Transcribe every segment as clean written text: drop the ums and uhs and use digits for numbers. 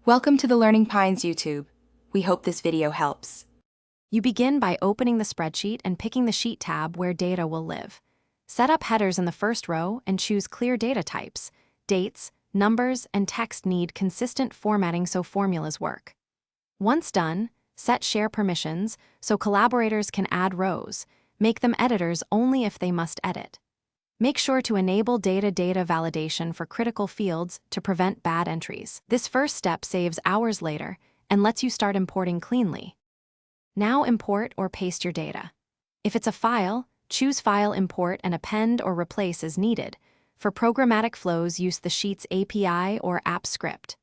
Welcome to the Learning Pines YouTube. We hope this video helps. You begin by opening the spreadsheet and picking the Sheet tab where data will live. Set up headers in the first row and choose clear data types. Dates, numbers, and text need consistent formatting so formulas work. Once done, set share permissions so collaborators can add rows. Make them editors only if they must edit. Make sure to enable data validation for critical fields to prevent bad entries. This first step saves hours later and lets you start importing cleanly. Now import or paste your data. If it's a file, choose File Import and append or replace as needed. For programmatic flows, use the Sheet's API or app script.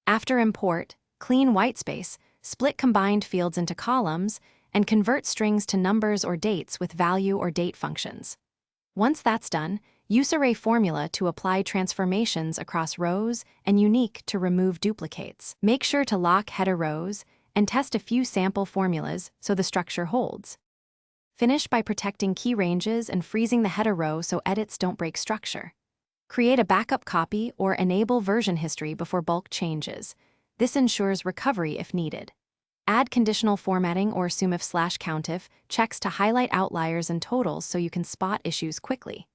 After import, clean whitespace, split combined fields into columns, and convert strings to numbers or dates with value or date functions. Once that's done, use array formula to apply transformations across rows and unique to remove duplicates. Make sure to lock header rows and test a few sample formulas so the structure holds. Finish by protecting key ranges and freezing the header row so edits don't break structure. Create a backup copy or enable version history before bulk changes. This ensures recovery if needed. Add conditional formatting or sumif/countif checks to highlight outliers and totals so you can spot issues quickly.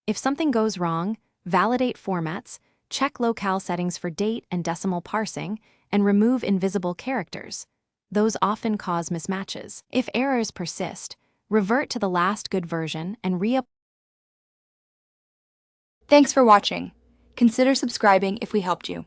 If something goes wrong, validate formats, check locale settings for date and decimal parsing, and remove invisible characters. Those often cause mismatches. If errors persist, revert to the last good version and Thanks for watching. Consider subscribing if we helped you.